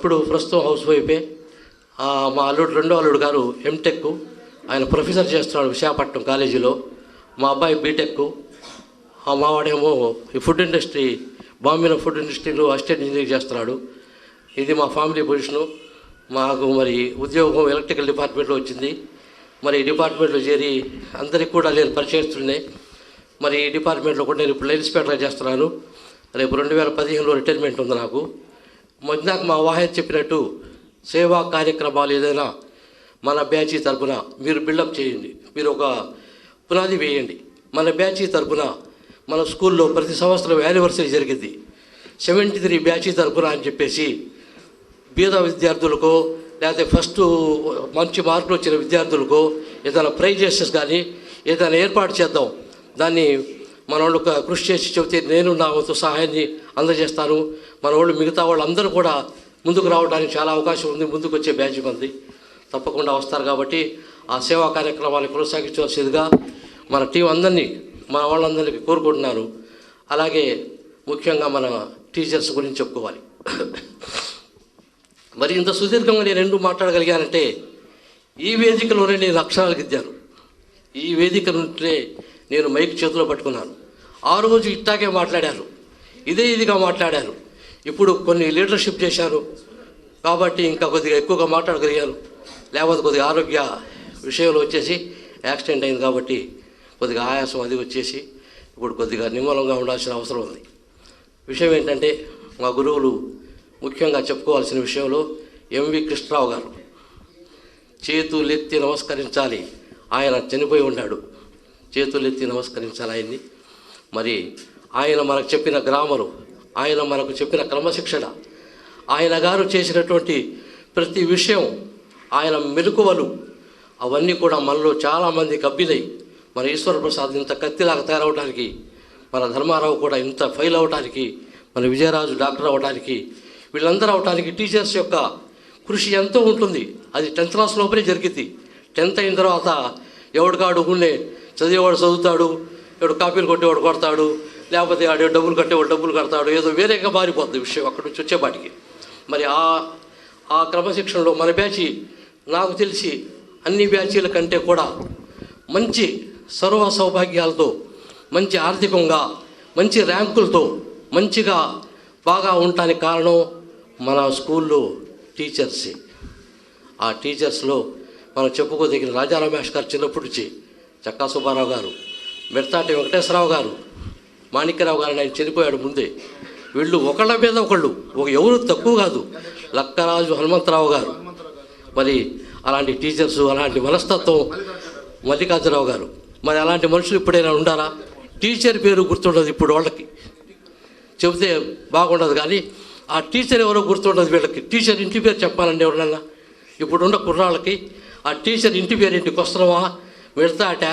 ఇప్పుడు ప్రస్తుతం హౌస్ వైఫే. మా అల్లుడు రెండో అల్లుడు గారు ఎంటెక్, ఆయన ప్రొఫెసర్ చేస్తున్నాడు విశాఖపట్నం కాలేజీలో. మా అబ్బాయి బీటెక్. మావాడేమో ఈ ఫుడ్ ఇండస్ట్రీ, బాంబేలో ఫుడ్ ఇండస్ట్రీలో అసిస్టెంట్ ఇంజనీర్ చేస్తున్నాడు. ఇది మా ఫ్యామిలీ పొజిషను. మాకు మరి ఉద్యోగం ఎలక్ట్రికల్ డిపార్ట్మెంట్లో వచ్చింది. మరి ఈ డిపార్ట్మెంట్లో చేరి అందరికీ కూడా నేను పరిచయిస్తున్నాయి. మరి ఈ డిపార్ట్మెంట్లో కూడా నేను ఇప్పుడు లైన్ ఇన్స్పెక్టర్గా చేస్తున్నాను. రేపు 2015లో రిటైర్మెంట్ ఉంది నాకు. ఇందాక మా వాహెడ్ చెప్పినట్టు సేవా కార్యక్రమాలు ఏదైనా మన బ్యాచీ తరఫున మీరు బిల్డప్ చేయండి, మీరు ఒక పునాది వేయండి. మన బ్యాచీ తరఫున మన స్కూల్లో ప్రతి సంవత్సరం యానివర్సరీ జరిగింది. 73 బ్యాచీ తరఫున అని చెప్పేసి బీద విద్యార్థులకో లేకపోతే ఫస్ట్ మంచి మార్కులు వచ్చిన విద్యార్థులకో ఏదైనా ప్రైజెస్ కానీ ఏదైనా ఏర్పాటు చేద్దాం. దాన్ని మన వాళ్ళు కృషి చేసి చెబితే నేను నా వంతు సహాయాన్ని అందజేస్తాను. మన వాళ్ళు మిగతా వాళ్ళు అందరూ కూడా ముందుకు రావడానికి చాలా అవకాశం ఉంది. ముందుకు వచ్చే బ్యాచ్ మంది తప్పకుండా వస్తారు. కాబట్టి ఆ సేవా కార్యక్రమాన్ని కొనసాగించవలసిందిగా మన టీం అందరినీ, మన వాళ్ళందరికీ కోరుకుంటున్నాను. అలాగే ముఖ్యంగా మన టీచర్స్ గురించి చెప్పుకోవాలి. మరి ఇంత సుదీర్ఘంగా నేను ఎందుకు మాట్లాడగలిగానంటే ఈ వేదికలోనే నేను అక్షరాలు గిద్దాను. ఈ వేదిక నుండే నేను మైక్ చేతిలో పట్టుకున్నాను. ఆ రోజు ఇట్టాగే మాట్లాడారు, ఇదిగా మాట్లాడారు. ఇప్పుడు కొన్ని లీడర్షిప్ చేశాను కాబట్టి ఇంకా కొద్దిగా ఎక్కువగా మాట్లాడగలిగాను. లేకపోతే కొద్దిగా ఆరోగ్య విషయంలో వచ్చేసి యాక్సిడెంట్ అయింది కాబట్టి కొద్దిగా ఆయాసం అది వచ్చేసి ఇప్పుడు కొద్దిగా నిమ్మలంగా ఉండాల్సిన అవసరం ఉంది. విషయం ఏంటంటే మా గురువులు ముఖ్యంగా చెప్పుకోవాల్సిన విషయంలో ఎంవి కృష్ణరావు గారు చేతులెత్తి నమస్కరించాలి. ఆయన చనిపోయి ఉన్నాడు, చేతులెత్తి నమస్కరించాలి ఆయన్ని. మరి ఆయన మనకు చెప్పిన గ్రామరు, ఆయన మనకు చెప్పిన క్రమశిక్షణ, ఆయన గారు చేసినటువంటి ప్రతి విషయం, ఆయన మెలకువలు అవన్నీ కూడా మనలో చాలామందికి అబ్బినాయి. మన ఈశ్వర ప్రసాద్ ఇంత కత్తిలాగా తయారవడానికి, మన ధర్మారావు కూడా ఇంత ఫెయిల్ అవడానికి, మన విజయరాజు డాక్టర్ అవడానికి, వీళ్ళందరూ అవడానికి టీచర్స్ యొక్క కృషి ఎంతో ఉంటుంది. అది 10th క్లాస్ లోపలే జరిగింది. 10th అయిన తర్వాత ఎవడికాడు ఊళ్ళే చదివేవాడు చదువుతాడు, ఎవడు కాపీలు కొట్టేవాడు కొడతాడు, లేకపోతే ఆడు డబ్బులు కట్టేవాడు డబ్బులు కడతాడు, ఏదో వేరేగా మారిపోద్ది విషయం అక్కడి నుంచి వచ్చేపాటికి. మరి ఆ క్రమశిక్షణలో మన బ్యాచి నాకు తెలిసి అన్ని బ్యాచీల కంటే కూడా మంచి సర్వ సౌభాగ్యాలతో, మంచి ఆర్థికంగా, మంచి ర్యాంకులతో మంచిగా బాగా ఉండటానికి కారణం మన స్కూల్లో టీచర్సే. ఆ టీచర్స్లో మనం చెప్పుకోదగిన రాజా రమేష్ గారు చిన్నప్పటి నుంచి, చక్కా సుబ్బారావు గారు, మెడతాటి వెంకటేశ్వరరావు గారు, మాణిక్యరావు గారు, ఆయన చనిపోయాడు ముందే. వీళ్ళు ఒకళ్ళ మీద ఒకళ్ళు, ఎవరు తక్కువ కాదు. లక్కరాజు హనుమంతరావు గారు, మరి అలాంటి టీచర్సు, అలాంటి మనస్తత్వం మల్లికార్జునరావు గారు. మరి అలాంటి మనుషులు ఇప్పుడైనా ఉండారా? టీచర్ పేరు గుర్తుండదు ఇప్పుడు వాళ్ళకి, చెబితే బాగుండదు. కానీ ఆ టీచర్ ఎవరో గుర్తుండదు వీళ్ళకి. టీచర్ ఇంటి పేరు చెప్పాలండి ఎవరన్నా. ఇప్పుడున్న కుర్రాళ్ళకి ఆ టీచర్ ఇంటి పేరు ఏంటి? కొస్తరమా, మిడతాట,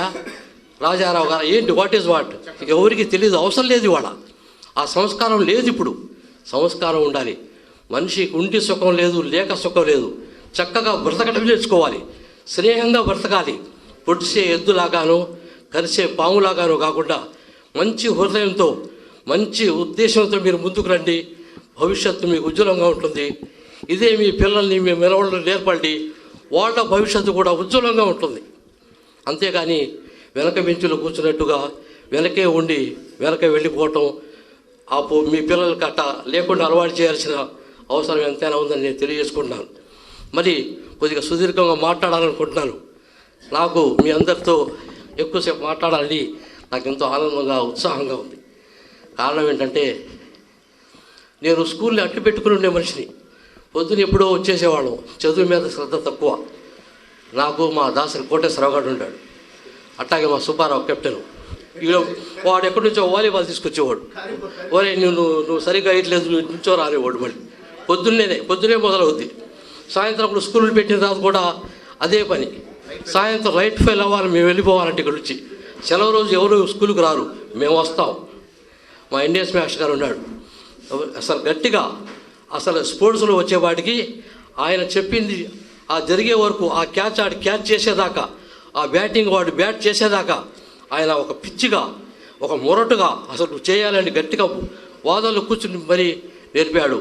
రాజారావు గారు, ఏంటి, వాట్ ఈజ్ వాట్, ఎవరికి తెలియదు, అవసరం లేదు. ఇవాళ ఆ సంస్కారం లేదు. ఇప్పుడు సంస్కారం ఉండాలి. మనిషికి ఉండి సుఖం లేదు, లేక సుఖం లేదు. చక్కగా బ్రతకడం నేర్చుకోవాలి, స్నేహంగా బ్రతకాలి. పొడిసే ఎద్దులాగానో కరిసే పాములాగానో కాకుండా మంచి హృదయంతో, మంచి ఉద్దేశంతో మీరు ముందుకు రండి. భవిష్యత్తు మీకు ఉజ్వలంగా ఉంటుంది. ఇదే మీ పిల్లల్ని, మీ మెరవళ్ళు నేర్పండి, వాళ్ళ భవిష్యత్తు కూడా ఉజ్వలంగా ఉంటుంది. అంతేగాని వెనక బెంచులో కూర్చున్నట్టుగా వెనకే ఉండి వెనక వెళ్ళిపోవటం మీ పిల్లలకి అట్ట లేకుండా అలవాటు చేయాల్సిన అవసరం ఎంతైనా ఉందని నేను తెలియజేసుకుంటున్నాను. మరి కొద్దిగా సుదీర్ఘంగా మాట్లాడాలనుకుంటున్నాను. నాకు మీ అందరితో ఎక్కువసేపు మాట్లాడాలని నాకు ఎంతో ఆనందంగా, ఉత్సాహంగా ఉంది. కారణం ఏంటంటే నేను స్కూల్ని అట్టు పెట్టుకుని ఉండే మనిషిని. పొద్దున ఎప్పుడో వచ్చేసేవాళ్ళం, చదువు మీద శ్రద్ధ తక్కువ. నాకు మా దాసరి కోటేశ్వరరావు గారు ఉంటాడు, అట్లాగే మా సుబ్బారావు కెప్టెన్. వాడు ఎక్కడి నుంచో వాలీబాల్ తీసుకొచ్చేవాడు. ఓరే నువ్వు సరిగ్గా వేయట్లేదు, నుంచో రాలేవాడు. మళ్ళీ పొద్దున్నే మొదలవుద్ది. సాయంత్రం స్కూల్ పెట్టిన తర్వాత కూడా అదే పని. సాయంత్రం రైట్ ఫెయిల్ అవ్వాలి, మేము వెళ్ళిపోవాలంటే ఇక్కడ నుంచి. సెలవు రోజు ఎవరు స్కూల్కి రారు, మేము వస్తాం. మా ఇండియన్స్ మాస్టర్ గారు ఉన్నాడు, అసలు గట్టిగా, అసలు స్పోర్ట్స్లో వచ్చేవాడికి ఆయన చెప్పింది ఆ జరిగే వరకు, ఆ క్యాచ్ ఆడి క్యాచ్ చేసేదాకా, ఆ బ్యాటింగ్ వాడు బ్యాట్ చేసేదాకా ఆయన ఒక పిచ్చిగా, ఒక మొరటుగా అసలు చేయాలని గట్టిగా వాదనలు కూర్చుని మరీ నేర్పాడు.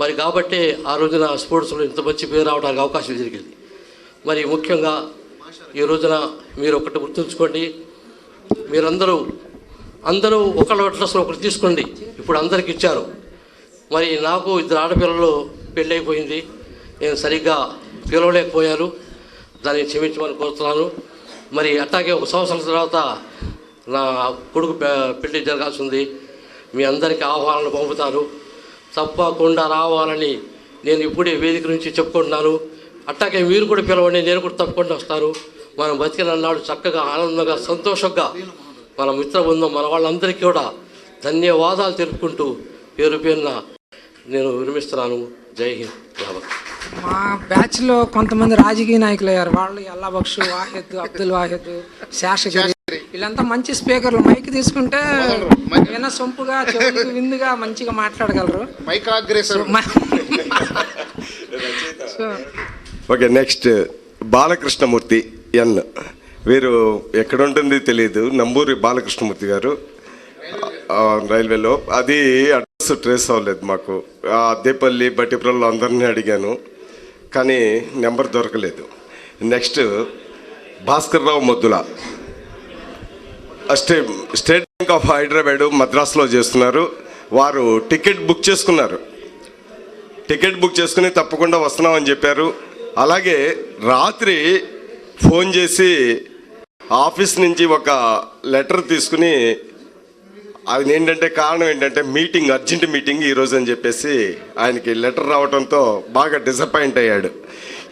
మరి కాబట్టే ఆ రోజున స్పోర్ట్స్లో ఇంత మంచి పేరు రావడానికి అవకాశం జరిగింది. మరి ముఖ్యంగా ఈ రోజున మీరు ఒకటి గుర్తుంచుకోండి, అందరూ ఒకళ్ళ డ్రెస్లో ఒకటి తీసుకోండి. ఇప్పుడు అందరికి ఇచ్చారు. మరి నాకు 2 ఆడపిల్లలు పెళ్ళి అయిపోయింది, నేను సరిగ్గా పిలవలేకపోయాను, దాన్ని క్షమించమని కోరుతున్నాను. మరి అట్లాగే 1 సంవత్సరం తర్వాత నా కొడుకు పెళ్లి జరగాల్సి ఉంది. మీ అందరికీ ఆహ్వానాలు పంపుతాను, తప్పకుండా రావాలని నేను ఇప్పుడే వేదిక నుంచి చెప్పుకుంటున్నాను. అట్లాగే మీరు కూడా పిలవండి, నేను కూడా తప్పకుండా వస్తాను. మనం బతికినన్నాడు చక్కగా ఆనందంగా సంతోషంగా మన మిత్ర బృందం మన వాళ్ళందరికీ కూడా ధన్యవాదాలు తెలుపుకుంటూ పేరు పేరున నేను విరమిస్తున్నాను. జై హింద్. మా బ్యాచ్లో కొంతమంది రాజకీయ నాయకులు అయ్యారు. వాళ్ళు అల్లా బక్షు, వాహిద్, అబ్దుల్ వాహిద్, శేషగిరి, వీళ్ళంతా మంచి స్పీకర్లు. మైక్ తీసుకుంటే విన సొంపుగా చెవులకు విందుగా మంచిగా మాట్లాడగలరు. ఓకే, నెక్స్ట్ బాలకృష్ణమూర్తి ఎన్. వీరు ఎక్కడ ఉంటుంది తెలియదు, నంబూరి బాలకృష్ణమూర్తి గారు, రైల్వేలో. అది అడ్రస్ ట్రేస్ అవ్వలేదు మాకు. అద్దేపల్లి, బట్టిప్రల్లో అందరినీ అడిగాను, కానీ నెంబర్ దొరకలేదు. Next Bhaskar Rao Moddula, state bank of Hyderabad మద్రాసులో చేస్తున్నారు. వారు టికెట్ బుక్ చేసుకుని తప్పకుండా వస్తున్నామని చెప్పారు. అలాగే రాత్రి ఫోన్ చేసి ఆఫీస్ నుంచి ఒక లెటర్ తీసుకుని, అది ఏంటంటే కారణం ఏంటంటే అర్జెంట్ మీటింగ్ ఈరోజు అని చెప్పేసి ఆయనకి లెటర్ రావడంతో బాగా డిసప్పాయింట్ అయ్యాడు.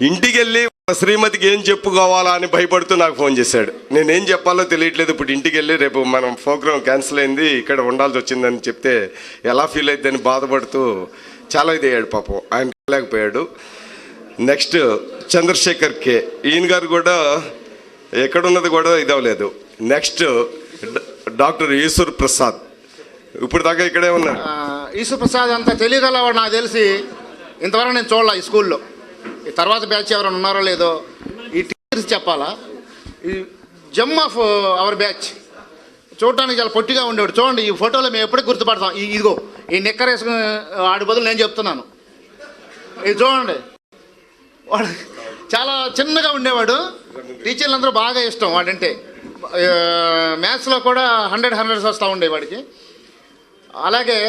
ఇంటికి వెళ్ళి శ్రీమతికి ఏం చెప్పుకోవాలా అని భయపడుతూ నాకు ఫోన్ చేశాడు. నేనేం చెప్పాలో తెలియట్లేదు. ఇప్పుడు ఇంటికి వెళ్ళి రేపు మనం ప్రోగ్రామ్ క్యాన్సిల్ అయింది, ఇక్కడ ఉండాల్సి వచ్చిందని చెప్తే ఎలా ఫీల్ అవుతుందని బాధపడుతూ చాలా ఇది అయ్యాడు పాపం. ఆయన లేకపోయాడు. నెక్స్ట్ చంద్రశేఖర్ కే, ఈయన గారు కూడా ఎక్కడున్నది కూడా ఇదవలేదు. నెక్స్ట్ డాక్టర్ ఈశ్వర్ ప్రసాద్, ఇప్పుడు దాకా ఇక్కడే ఉన్నాడు. ఈశ్వర్ ప్రసాద్ అంత తెలియగలవాడు నాకు తెలిసి ఇంతవరకు నేను చూడాల ఈ స్కూల్లో. ఈ తర్వాత బ్యాచ్ ఎవరైనా ఉన్నారో లేదో ఈ టీచర్స్ చెప్పాలా. ఈ జమ్ ఆఫ్ అవర్ బ్యాచ్ చూడటానికి చాలా పొట్టిగా ఉండేవాడు. చూడండి ఈ ఫోటోలో మేము ఎప్పటికీ గుర్తుపడతాం. ఇదిగో ఈ నిక్కర్ వేసుకుని ఆడి బదులు నేను చెప్తున్నాను. ఇది చూడండి, వాడు చాలా చిన్నగా ఉండేవాడు. టీచర్లు అందరూ బాగా ఇష్టం వాడంటే. మ్యాథ్స్లో కూడా 100 వస్తూ ఉండే వాడికి. అలాగే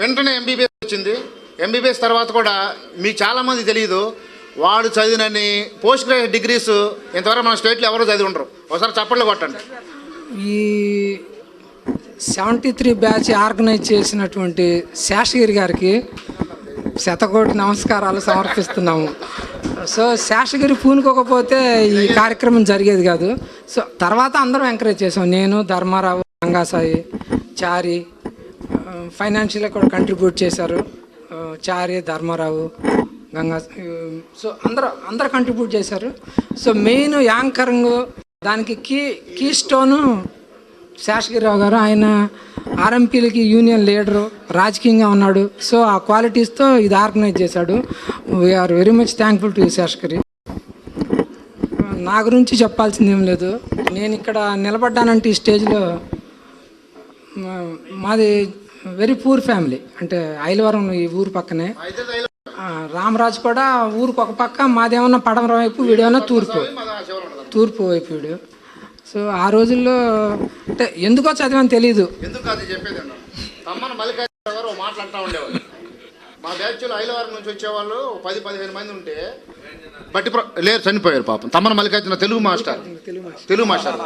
వెంటనే ఎంబీబీఎస్ వచ్చింది. ఎంబీబీఎస్ తర్వాత కూడా మీకు చాలామంది తెలియదు, వాడు చదివినన్ని పోస్ట్ గ్రాడ్యుయేట్ డిగ్రీస్ ఇంతవరకు మన స్టేట్లో ఎవరో చదివి ఉండరు. ఒకసారి చప్పట్లు కొట్టండి. ఈ 73 బ్యాచ్ ఆర్గనైజ్ చేసినటువంటి శేషగిరి గారికి శతకోటి నమస్కారాలు సమర్పిస్తున్నాము. సో శేషగిరి పూనుకోకపోతే ఈ కార్యక్రమం జరిగేది కాదు. సో తర్వాత అందరం ఎంకరేజ్ చేసాం. నేను, ధర్మారావు, గంగాసాయి, చారి, ఫైనాన్షియల్గా కూడా కంట్రిబ్యూట్ చేశారు. చారి, ధర్మారావు, గంగా, సో అందరూ కంట్రిబ్యూట్ చేశారు. సో మెయిన్ యాంకరింగ్ దానికి కీ స్టోను శేషగిరిరావు గారు. ఆయన ఆర్ఎంపీలకి యూనియన్ లీడరు, రాజకీయంగా ఉన్నాడు. సో ఆ క్వాలిటీస్తో ఇది ఆర్గనైజ్ చేశాడు. We are very much thankful to Seshagiri. నా గురించి చెప్పాల్సింది ఏం లేదు. నేను ఇక్కడ నిలబడ్డానంటే ఈ స్టేజ్లో, మాది వెరీ పూర్ ఫ్యామిలీ. అంటే ఐలవరం ఈ ఊరు పక్కనే. రామరాజు కూడా ఊరికి ఒక పక్క, మాదేమన్నా పడమర వైపు, వీడేమన్నా తూర్పు వైపు వీడు. సో ఆ రోజుల్లో అంటే ఎందుకో చదివని తెలీదు. మాట్లాడుతూ ఉండేవాళ్ళు. మా బ్యాచ్లో ఐలవరం నుంచి వచ్చేవాళ్ళు 10-15 మంది ఉంటే లేరు, చనిపోయారు పాపం. తమ్మన మల్లికార్జున తెలుగు మాస్టర్.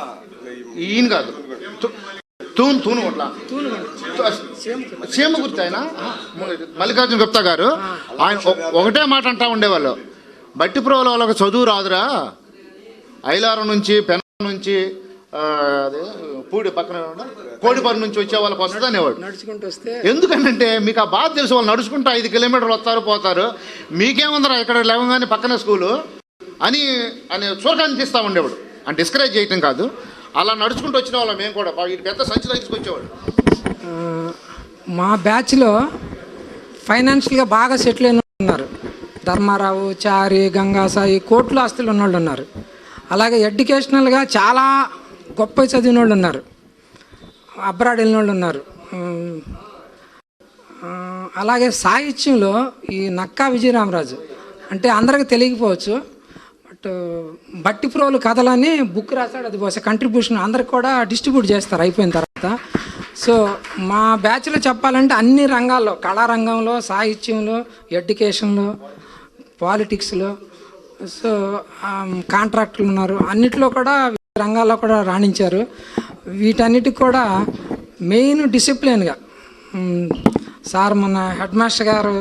ఈయన కాదు, తూను సీమ గుర్తు ఆయన మల్లికార్జున గుప్తా గారు. ఆయన ఒకటే మాట అంటా ఉండేవాళ్ళు, బట్టిప్రోల వాళ్ళకి చదువు రాదురా, ఐలారం నుంచి పెన నుంచి పూడి పక్కన కోడిపరి నుంచి వచ్చే వాళ్ళకి వస్తుంది అనేవాడు. ఎందుకంటే మీకు ఆ బాధ తెలుసు, వాళ్ళు నడుచుకుంటూ 5 కిలోమీటర్లు వస్తారు పోతారు, మీకేముందరా ఇక్కడ లేవగానే పక్కనే స్కూలు అని చూరకాన్ని తీస్తూ ఉండేవాడు. అని డిస్కరేజ్ చేయటం కాదు, అలా నడుచుకుంటూ వచ్చిన వాళ్ళం మేము కూడా. వీటి పెద్ద సంచిలో తీసుకొచ్చేవాడు. మా బ్యాచ్లో ఫైనాన్షియల్గా బాగా సెటిల్ అయిన ఉన్నారు. ధర్మారావు, చారి, గంగాసాయి, కోట్లు ఆస్తులు ఉన్నవాళ్ళు ఉన్నారు. అలాగే ఎడ్యుకేషనల్గా చాలా గొప్ప చదివిన వాళ్ళు ఉన్నారు, అబ్రాడ్ వెళ్ళిన వాళ్ళు ఉన్నారు. అలాగే సాహిత్యంలో ఈ నక్కా విజయరామరాజు అంటే అందరికీ తెలియకపోవచ్చు, బట్ బట్టిప్రోలు కథలని బుక్ రాశాడు. అది బహుశా కంట్రిబ్యూషన్ అందరికి కూడా డిస్ట్రిబ్యూట్ చేస్తారు అయిపోయిన తర్వాత. సో మా బ్యాచ్లో చెప్పాలంటే అన్ని రంగాల్లో, కళారంగంలో, సాహిత్యంలో, ఎడ్యుకేషన్లో, పాలిటిక్స్లో, సో కాంట్రాక్టులు ఉన్నారు, అన్నిట్లో కూడా రంగాల్లో కూడా రాణించారు. వీటన్నిటికి కూడా మెయిన్ డిసిప్లిన్గా సార్ మన హెడ్ మాస్టర్ గారు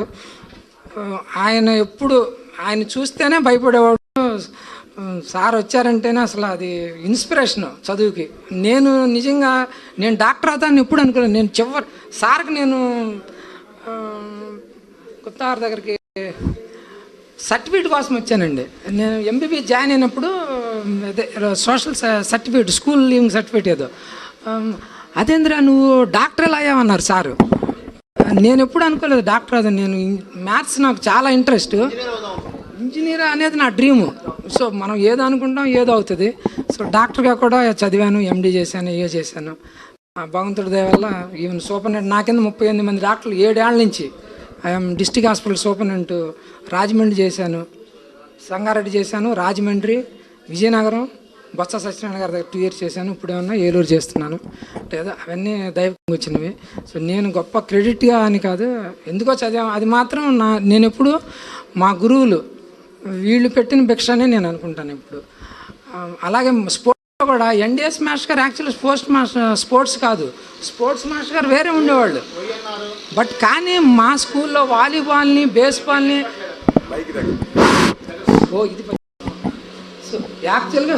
ఆయన ఎప్పుడు ఆయన చూస్తేనే భయపడేవాడు. సార్ వచ్చారంటేనే అసలు అది ఇన్స్పిరేషన్ చదువుకి. నేను నిజంగా నేను డాక్టర్ అవుతాను ఎప్పుడు అనుకోలేదు. నేను సార్కి నేను కొత్తారు దగ్గరికి సర్టిఫికేట్ కోసం వచ్చానండి. నేను ఎంబీబీఎస్ జాయిన్ అయినప్పుడు అదే social certificate, school leaving certificate ఏదో, అదేంద్రా నువ్వు డాక్టర్ ఎలా అయ్యావన్నారు సారు. నేను ఎప్పుడు అనుకోలేదు డాక్టర్ అవుతాను. నేను మ్యాథ్స్ నాకు చాలా ఇంట్రెస్ట్, ఇంజనీర్ అనేది నా డ్రీము. సో మనం ఏదో అనుకుంటాం ఏదో అవుతుంది. సో డాక్టర్గా కూడా చదివాను, ఎండీ చేశాను, ఏ చేశాను. భగవంతుడి దయ వల్ల ఈవెన్ సూపరింటెండెంట్ నా కింద 38 మంది డాక్టర్లు 7 ఏళ్ళ నుంచి I'm district hospital superintendent Rajahmundry చేశాను, సంగారెడ్డి చేశాను, రాజమండ్రి, విజయనగరం, బొత్స సత్యనారాయణ గారి దగ్గర 2 years చేశాను. ఇప్పుడు ఏమన్నా ఏలూరు చేస్తున్నాను. లేదా అవన్నీ దైవంగా వచ్చినవి. సో నేను గొప్ప క్రెడిట్గా అని కాదు, ఎందుకో చదివాను. అది మాత్రం నేను ఎప్పుడు మా గురువులు వీళ్ళు పెట్టిన భిక్ష అని నేను అనుకుంటాను ఇప్పుడు. అలాగే స్పోర్ట్స్లో కూడా ఎన్డిఎస్ మాస్టర్ గారు యాక్చువల్లీ స్పోర్ట్స్ కాదు, స్పోర్ట్స్ మాస్టర్ గారు వేరే ఉండేవాళ్ళు. బట్ కానీ మా స్కూల్లో వాలీబాల్ని, బేస్బాల్ని ఇది సో యాక్చువల్గా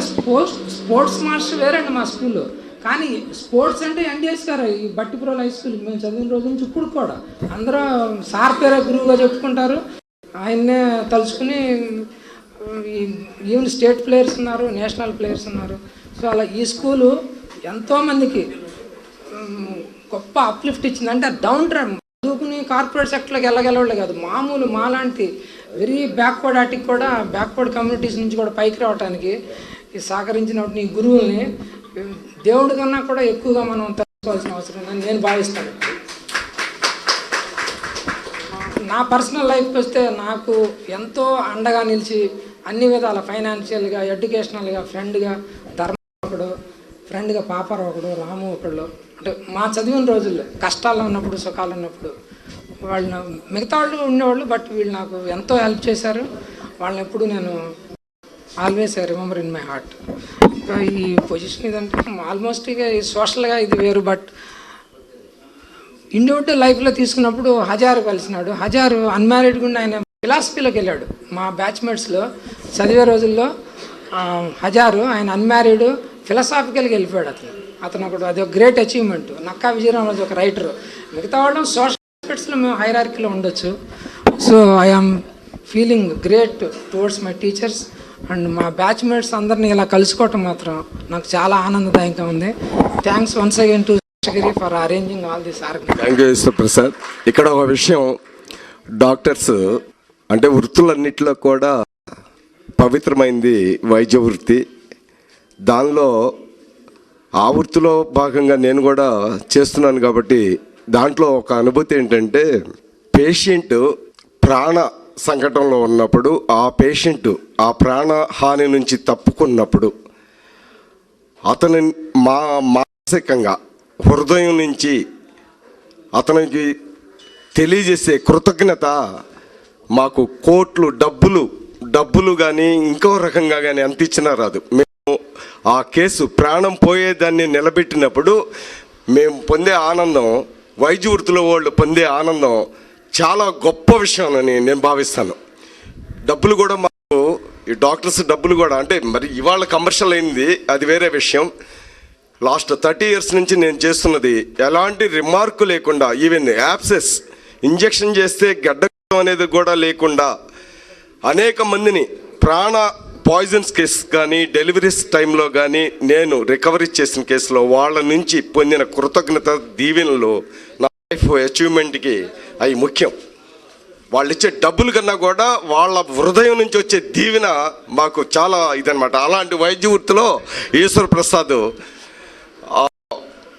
స్పోర్ట్స్ మాస్టర్ వేరే అండి మా స్కూల్లో. కానీ స్పోర్ట్స్ అంటే ఎన్డిఎస్ గారు ఈ బట్టిప్రోలు హై స్కూల్ మేము చదివిన రోజు నుంచి ఇప్పుడు కూడా అందరూ సార్ పేరే గురువుగా చెప్పుకుంటారు. ఆయన్నే తలుచుకుని ఈవెన్ స్టేట్ ప్లేయర్స్ ఉన్నారు, నేషనల్ ప్లేయర్స్ ఉన్నారు. సో అలా ఈ స్కూలు ఎంతోమందికి గొప్ప అప్లిఫ్ట్ ఇచ్చింది. అంటే డౌన్ ట్రెండ్ చదువుకుని కార్పొరేట్ సెక్టర్లోకి వెళ్ళగలవాళ్ళు కాదు, మామూలు మాలాంటి వెరీ బ్యాక్వర్డ్ ఆటికి కూడా, బ్యాక్వర్డ్ కమ్యూనిటీస్ నుంచి కూడా పైకి రావడానికి ఈ సహకరించినప్పుడు ఈ గురువుల్ని దేవుడి కన్నా కూడా ఎక్కువగా మనం తెలుసుకోవాల్సిన అవసరం ఉందని నేను భావిస్తాను. నా పర్సనల్ లైఫ్కి వస్తే నాకు ఎంతో అండగా నిలిచి అన్ని విధాల ఫైనాన్షియల్గా, ఎడ్యుకేషనల్గా, ఫ్రెండ్గా ధర్మం ఒకడు, ఫ్రెండ్గా పాపారావు ఒకడు, రాము ఒకళ్ళు. అంటే మా చదివిన రోజుల్లో కష్టాల్లో ఉన్నప్పుడు, సుఖాలు ఉన్నప్పుడు వాళ్ళు మిగతా వాళ్ళు ఉండేవాళ్ళు, బట్ వీళ్ళు నాకు ఎంతో హెల్ప్ చేశారు. వాళ్ళని ఎప్పుడు నేను always I remember in my heart. ఇంకా ఈ పొజిషన్ ఇదంటే ఆల్మోస్ట్ ఇక సోషల్గా ఇది వేరు, బట్ ఇండివిజువల్ లైఫ్లో తీసుకున్నప్పుడు హజారు కలిసినాడు. హజారు అన్మ్యారీడ్ గుండా ఆయన ఫిలాసఫీలోకి వెళ్ళాడు. మా బ్యాచ్మేట్స్లో చదివే రోజుల్లో హజారు ఆయన అన్మ్యారీడ్ ఫిలాసాఫికల్గా వెళ్ళిపోయాడు. అతను ఒకటి అది ఒక గ్రేట్ అచీవ్మెంట్. నక్కా విజయరామరాజు ఒక రైటరు. మిగతా వాళ్ళు సోషల్ ఆస్పెక్ట్స్లో మేము హైరార్కీలో ఉండొచ్చు. So I'm feeling great towards my teachers and మా బ్యాచ్మేట్స్ అందరినీ ఇలా కలుసుకోవటం మాత్రం నాకు చాలా ఆనందదాయకంగా ఉంది. Thanks once again to for arranging all this organisation. Thank you mister Prasad. ఇక్కడ ఒక విషయం, డాక్టర్స్ అంటే వృత్తులన్నిటిలో కూడా పవిత్రమైంది వైద్య వృత్తి. దానిలో ఆ వృత్తిలో భాగంగా నేను కూడా చేస్తున్నాను కాబట్టి దాంట్లో ఒక అనుభూతి ఏంటంటే, పేషెంట్ ప్రాణ సంకటంలో ఉన్నప్పుడు, ఆ పేషెంట్ ఆ ప్రాణహాని నుంచి తప్పుకున్నప్పుడు అతని మానసికంగా హృదయం నుంచి అతనికి తెలియజేసే కృతజ్ఞత మాకు కోట్లు డబ్బులు కానీ ఇంకో రకంగా కానీ ఎంత ఇచ్చినా రాదు. మేము ఆ కేసు ప్రాణం పోయేదాన్ని నిలబెట్టినప్పుడు మేము పొందే ఆనందం, వైద్య వృత్తిలో వాళ్ళు పొందే ఆనందం చాలా గొప్ప విషయం అని నేను భావిస్తాను. డబ్బులు కూడా మాకు ఈ డాక్టర్స్ డబ్బులు కూడా అంటే మరి ఇవాళ కమర్షియల్ అయింది, అది వేరే విషయం. లాస్ట్ 30 years నుంచి నేను చేస్తున్నది ఎలాంటి రిమార్కు లేకుండా, ఈవెన్ యాప్సెస్ ఇంజెక్షన్ చేస్తే గడ్డ అనేది కూడా లేకుండా అనేక మందిని ప్రాణ పాయిజన్స్ కేసు కానీ డెలివరీస్ టైంలో కానీ నేను రికవరీ చేసిన కేసులో వాళ్ళ నుంచి పొందిన కృతజ్ఞత దీవెనలు నా లైఫ్ అచీవ్మెంట్కి అవి ముఖ్యం. వాళ్ళు ఇచ్చే డబ్బుల కన్నా కూడా వాళ్ళ హృదయం నుంచి వచ్చే దీవెన మాకు చాలా ఇదనమాట. అలాంటి వైద్య వృత్తిలో ఈశ్వర్ ప్రసాద్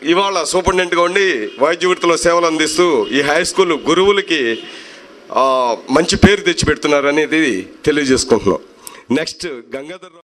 ఇవాళ సూపరింటెండెంట్గా ఉండి వైద్య వృత్తిలో సేవలు అందిస్తూ ఈ హై స్కూల్ గురువులకి మంచి పేరు తెచ్చిపెడుతున్నారు అనేది తెలియజేసుకుంటున్నాం. నెక్స్ట్ గంగాధర్